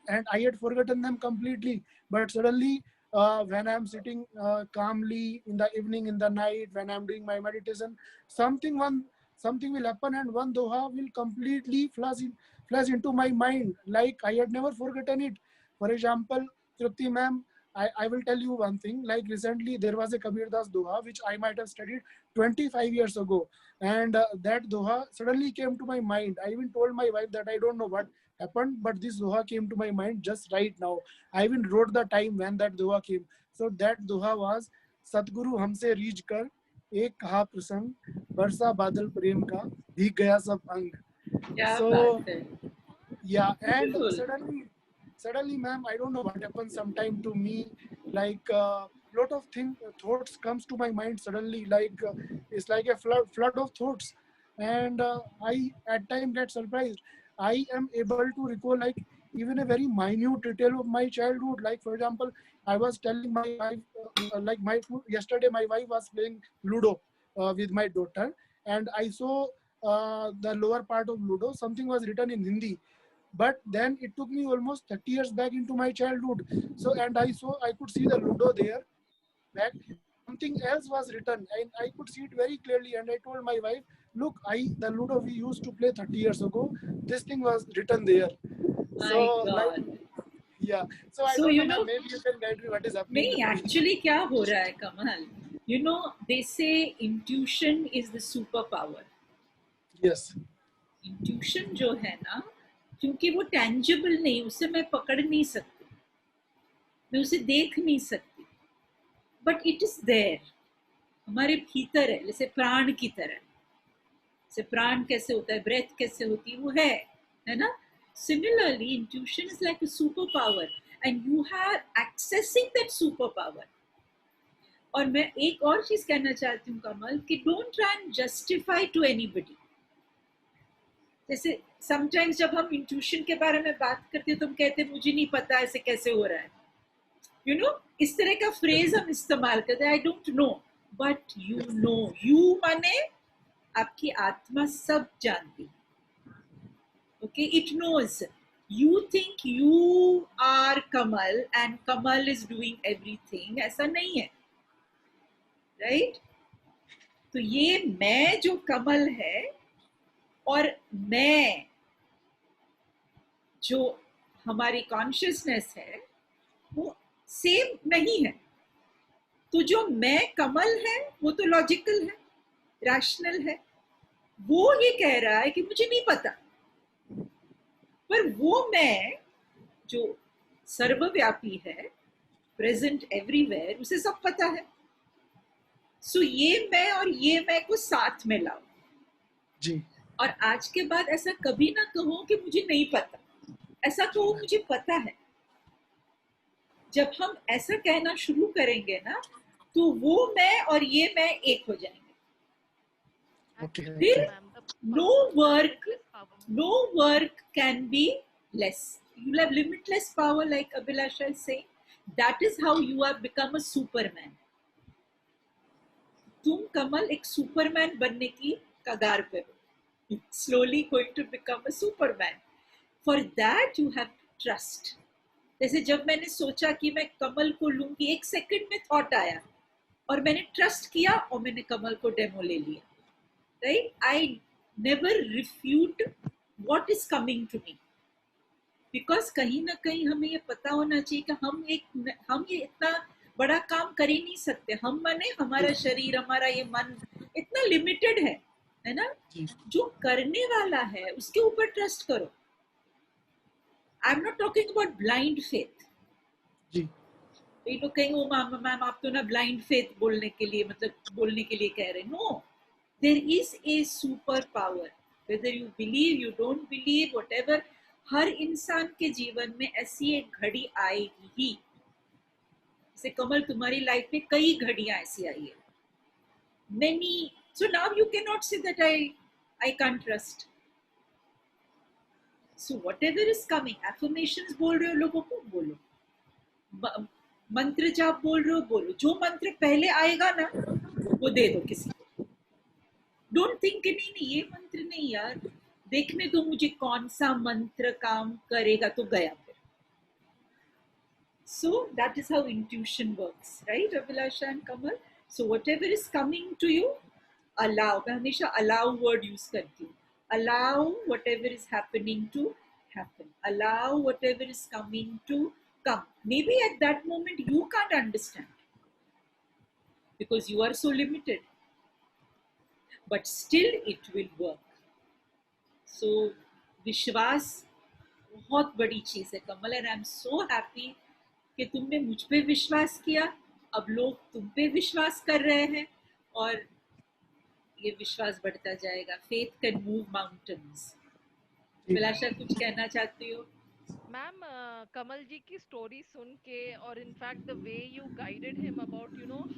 [SPEAKER 5] and I had forgotten them completely. But suddenly when I'm sitting calmly in the evening, in the night, when I'm doing my meditation, something one something will happen, and one doha will completely flash into my mind, like I had never forgotten it. For example, Trupti ma'am, I will tell you one thing. Like recently, there was a Kabir Das doha which I might have studied 25 years ago, and that doha suddenly came to my mind. I even told my wife that I don't know what happened, but this doha came to my mind just right now. I even wrote the time when that doha came. So that doha was सतगुरु हमसे रीझ कर एक कहा प्रसंग बरसा बादल प्रेम का भीग गया सब अंग.
[SPEAKER 4] क्या
[SPEAKER 5] So
[SPEAKER 4] बात है,
[SPEAKER 5] yeah, and
[SPEAKER 4] beautiful.
[SPEAKER 5] suddenly ma'am, I don't know what happens sometime to me, like lot of thoughts comes to my mind suddenly, like it's like a flood of thoughts. And I at time get surprised. I am able to recall like even a very minute detail of my childhood. Like for example, I was telling my wife like my yesterday my wife was playing ludo with my daughter, and I saw the lower part of ludo, something was written in Hindi. But then it took me almost 30 years back into my childhood. So and I could see the ludo there back. Something else was written and I could see it very clearly, and I told my wife, look, the ludo we used to play 30 years ago, this thing was written there. So
[SPEAKER 4] My
[SPEAKER 5] like,
[SPEAKER 4] God.
[SPEAKER 5] yeah, so I
[SPEAKER 4] So,
[SPEAKER 5] don't know
[SPEAKER 4] you
[SPEAKER 5] ma'am,
[SPEAKER 4] know,
[SPEAKER 5] maybe you can guide me what is happening
[SPEAKER 4] नहीं,
[SPEAKER 5] with me.
[SPEAKER 4] actually क्या हो रहा है कमल? You know, they say intuition is the superpower.
[SPEAKER 5] Yes.
[SPEAKER 4] Intuition जो है ना, क्योंकि वो tangible नहीं, उसे मैं पकड़ नहीं सकती, मैं उसे देख नहीं सकती, but it is there, हमारे भीतर है, जैसे प्राण की तरह. जैसे प्राण कैसे होता है, ब्रेथ कैसे होती है, वो है ना? Similarly, intuition is like a superpower, and you are accessing that superpower. और मैं एक और चीज कहना चाहती हूँ कमल, कि don't try and justify to anybody. जैसे समटाइम्स जब हम इंट्यूशन के बारे में बात करते हैं तो हम कहते हैं मुझे नहीं पता ऐसे कैसे हो रहा है, यू नो, इस तरह का फ्रेज हम इस्तेमाल करते हैं, I don't know, but you know. You माने आपकी आत्मा सब जानती, okay, it knows. You think you are Kamal and Kamal is doing everything, ऐसा नहीं है, राइट? तो ये मैं जो कमल है और मैं जो हमारी कॉन्शियसनेस है वो सेम नहीं है. तो जो मैं कमल है वो तो लॉजिकल है, रैशनल है, वो ये कह रहा है कि मुझे नहीं पता. पर वो मैं जो सर्वव्यापी है, प्रेजेंट एवरीवेयर, उसे सब पता है. सो ये मैं और ये मैं को साथ में लाओ
[SPEAKER 5] जी.
[SPEAKER 4] और आज के बाद ऐसा कभी ना कहो कि मुझे नहीं पता, ऐसा कहो मुझे पता है. जब हम ऐसा कहना शुरू करेंगे ना, तो वो मैं और ये मैं एक हो जाएंगे.
[SPEAKER 5] Okay.
[SPEAKER 4] फिर no work can be less. You have limitless power, like Abhilasha is saying. That is how you have become a superman. तुम कमल एक सुपरमैन बनने की कगार पे हो. Slowly going to become a superman. For that you have to trust. जैसे जब मैंने सोचा कि मैं कमल को लूंगी, एक सेकंड में थॉट आया और मैंने ट्रस्ट किया और मैंने कमल को डेमो ले लिया, right? I never refute what is coming to me, because कहीं ना कहीं हमें ये पता होना चाहिए कि हम ये इतना बड़ा काम कर ही नहीं सकते. हम माने हमारा शरीर, हमारा ये मन इतना लिमिटेड है ना.
[SPEAKER 5] जी
[SPEAKER 4] जो करने वाला है उसके ऊपर ट्रस्ट करो. I am not talking about blind faith.
[SPEAKER 5] जी
[SPEAKER 4] कई लोग कहेंगे ओ मैम आप तो ना ब्लाइंड फेथ बोलने के लिए मतलब बोलने के लिए कह रहे. No, there is a super power. Whether you believe, you don't believe, whatever, हर इंसान के जीवन में ऐसी एक घड़ी आएगी ही. जैसे कमल तुम्हारी लाइफ में कई घड़ियां ऐसी आई है. Many. So now you cannot say that I can't trust. So whatever is coming, affirmations बोल रहे हो लोगों को बोलो, मंत्र जाप बोल रहे हो बोलो. जो मंत्र पहले आएगा ना वो दे दो किसी को. डोंट थिंक नहीं ये मंत्र नहीं यार, देखने दो मुझे कौन सा मंत्र काम करेगा, तो गया फिर. So that is how intuition works, right, Abhilasha and Kamal? So whatever is coming to you, allow. मैं हमेशा allow word use करती हूँ. Allow whatever is happening to happen. Allow whatever is coming to come. Maybe at that moment you can't understand because you are so limited, but still it will work. So विश्वास बहुत बड़ी चीज है कमल, and I'm so happy कि तुमने मुझ पे विश्वास किया. अब लोग तुम पे विश्वास कर रहे हैं और ये विश्वास बढ़ता जाएगा. Faith can move mountains. Abhilasha कुछ कहना चाहती हो?
[SPEAKER 3] मैम, कमल जी की स्टोरी सुन के और in fact the way you guided him about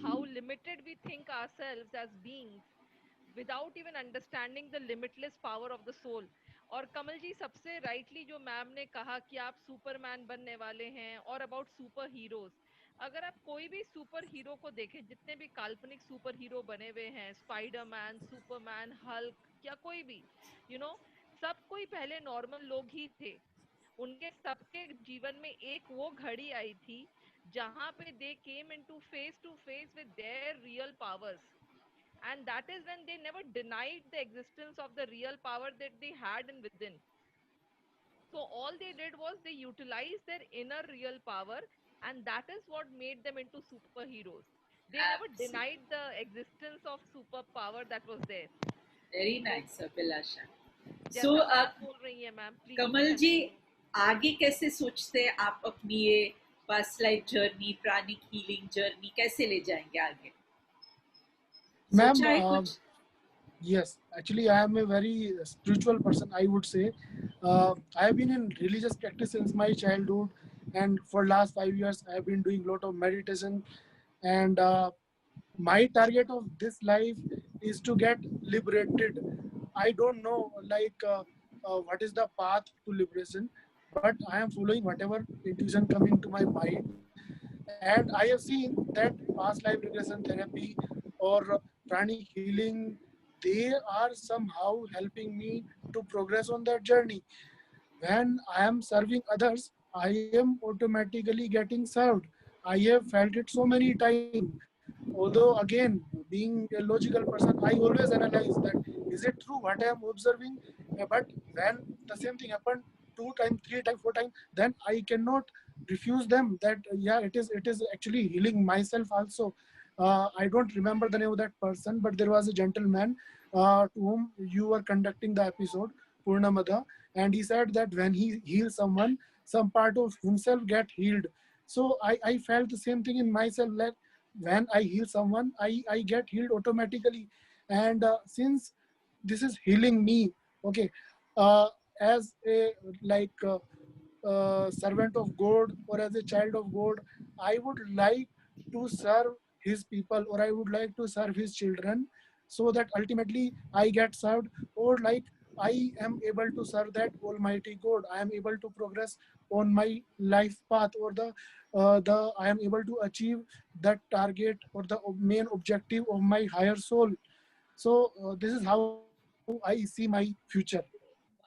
[SPEAKER 3] how limited we think ourselves as beings without even understanding the limitless power of the soul. और कमल जी, सबसे राइटली जो मैम ने कहा कि आप सुपरमैन बनने वाले हैं और अबाउट सुपर हीरोज. अगर आप कोई भी सुपर हीरो को देखें, जितने भी काल्पनिक सुपर हीरो बने हुए हैं, स्पाइडरमैन, सुपरमैन, हल्क या कोई भी, सब कोई पहले नॉर्मल लोग ही थे. उनके सबके जीवन में एक वो घड़ी आई थी जहां पे they came into face with their real powers. And that is when they never denied the existence of the real power that they had in within. So all they did was they utilized their inner real power, and that is what made them into superheroes. They never denied the existence of superpower that was there.
[SPEAKER 4] Very nice, Abhilasha.
[SPEAKER 3] जैसा
[SPEAKER 4] So
[SPEAKER 3] ma'am बोल रही है ma'am, please
[SPEAKER 4] कमल जी, आगे कैसे सोचते हैं आप अपनी ये past life journey, pranic healing journey कैसे ले जाएंगे आगे?
[SPEAKER 5] Ma'am,
[SPEAKER 4] सोचा है कुछ?
[SPEAKER 5] yes, actually, I am a very spiritual person, I would say. I have been in religious practice since my childhood, and for last 5 years, I have been doing a lot of meditation. And my target of this life is to get liberated. I don't know, like, what is the path to liberation, but I am following whatever intuition coming to my mind. And I have seen that past life regression therapy or pranic healing, they are somehow helping me to progress on that journey. When I am serving others, I am automatically getting served. I have felt it so many times. Although again, being a logical person, I always analyze that is it true what I am observing. But when the same thing happened 2 times, 3 times, 4 times, then I cannot refuse them that yeah, it is actually healing myself also. I don't remember the name of that person, but there was a gentleman to whom you were conducting the episode, Purnamada, and he said that when he heals someone, some part of himself get healed. So I felt the same thing in myself, like when I heal someone, I get healed automatically. And since this is healing me, okay, as a like servant of God or as a child of God, I would like to serve his people, or I would like to serve his children, so that ultimately I get served, or like I am able to serve that Almighty God. I am able to progress on my life path, or the I am able to achieve that target or the main objective of my higher soul. So this is how I see my future.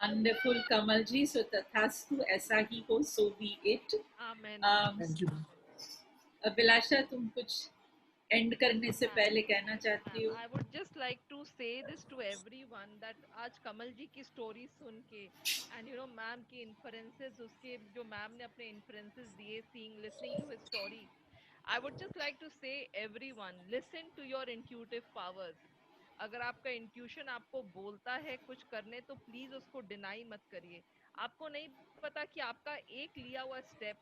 [SPEAKER 4] Wonderful, Kamal ji. So tathastu, ऐसा ही हो, so be it.
[SPEAKER 3] Amen.
[SPEAKER 5] Thank you.
[SPEAKER 4] अभिलाषा, तुम कुछ and करने से पहले कहना चाहती हूँ?
[SPEAKER 3] I would just like to say this to everyone that आज कमल जी की स्टोरी सुन के and you know मैम की inferences उसके जो मैम ने अपने inferences दिए seeing listening to his story I would just like to say everyone listen to your intuitive powers अगर आपका इंट्यूशन आपको बोलता है कुछ करने तो प्लीज उसको डिनाई मत करिए आपको नहीं पता कि आपका एक लिया हुआ स्टेप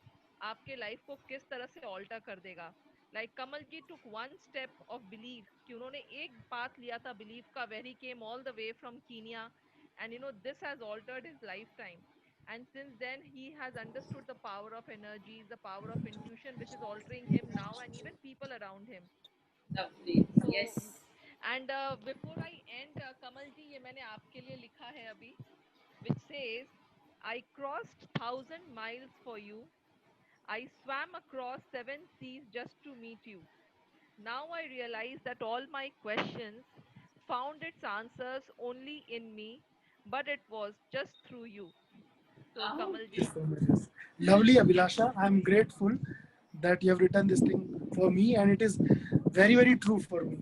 [SPEAKER 3] आपके लाइफ को किस तरह से ऑल्टर कर देगा like Kamal ji took one step of belief कि उन्होंने एक पाथ लिया था बिलीव का where he came all the way from Kenya and you know this has altered his life time and since then he has understood the power of energies the power of intuition which is altering him now and even people around him
[SPEAKER 4] Lovely.
[SPEAKER 3] so
[SPEAKER 4] Yes.
[SPEAKER 3] and before I end kamal ji ye maine aapke liye likha hai abhi which says I crossed 1,000 miles for you I swam across 7 seas just to meet you now I realize that all my questions found its answers only in me but it was just through you so
[SPEAKER 4] Oh,
[SPEAKER 3] kamal
[SPEAKER 5] Thank
[SPEAKER 3] ji
[SPEAKER 5] you so much. Yes. Lovely, Abhilasha. I'm grateful that you have written this thing for me, and it is very, very true for me.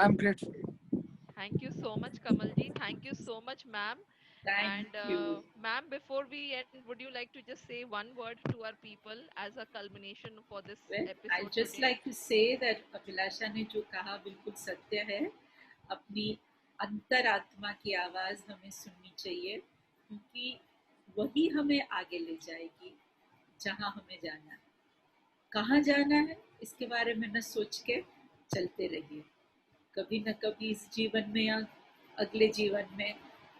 [SPEAKER 5] I'm grateful.
[SPEAKER 3] thank you so much kamal ji thank you so much ma'am
[SPEAKER 4] thank
[SPEAKER 3] and
[SPEAKER 4] you.
[SPEAKER 3] ma'am before we end would you like to just say one word to our people as a culmination for this
[SPEAKER 4] Well, I
[SPEAKER 3] episode
[SPEAKER 4] just
[SPEAKER 3] today
[SPEAKER 4] like to say that अभिलाषा ने जो कहा बिल्कुल सत्य है. अपनी अंतरात्मा की आवाज हमें सुननी चाहिए क्योंकि वही हमें आगे ले जाएगी जहां हमें जाना है. कहाँ जाना है इसके बारे में न सोच के चलते रहिए. कभी न कभी इस जीवन में या अगले जीवन में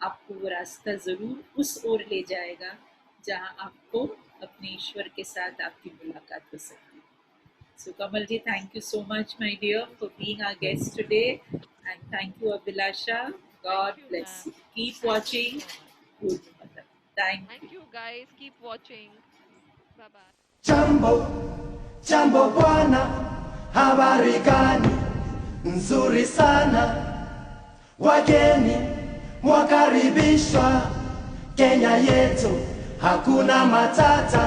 [SPEAKER 4] आपको वो रास्ता जरूर उस ओर ले जाएगा जहां आपको अपने ईश्वर के साथ आपकी मुलाकात हो सकती है. So Kamalji, thank you so much, my dear, for being our guest today, and thank you, Abhilasha. God
[SPEAKER 3] thank you
[SPEAKER 4] bless
[SPEAKER 3] ma'am
[SPEAKER 4] you. Keep
[SPEAKER 3] thank you
[SPEAKER 4] watching
[SPEAKER 3] so much
[SPEAKER 4] Good Mother. Thank
[SPEAKER 3] thank
[SPEAKER 4] you.
[SPEAKER 3] you guys keep watching bye bye
[SPEAKER 6] Jambo, jambo bwana, habari gani? Nzuri sana, wageni mwakaribishwa Kenya yetu, hakuna matata.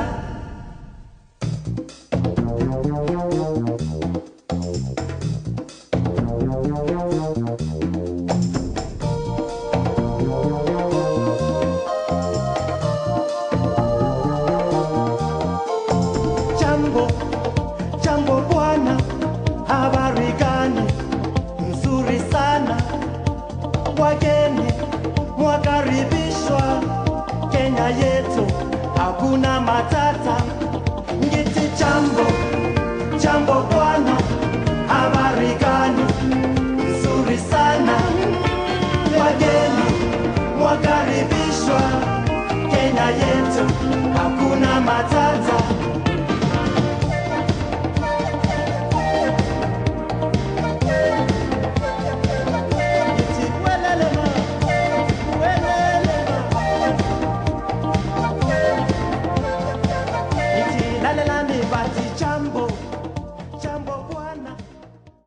[SPEAKER 6] Jambo, jambo bwana, habari gani? Nzuri sana, wageni mwakaribishwa Kenya yetu, hakuna matata. Ngiti jambo, jambo bwana, habari gani? Nzuri sana, wageni mwakaribishwa Kenya yetu, hakuna matata.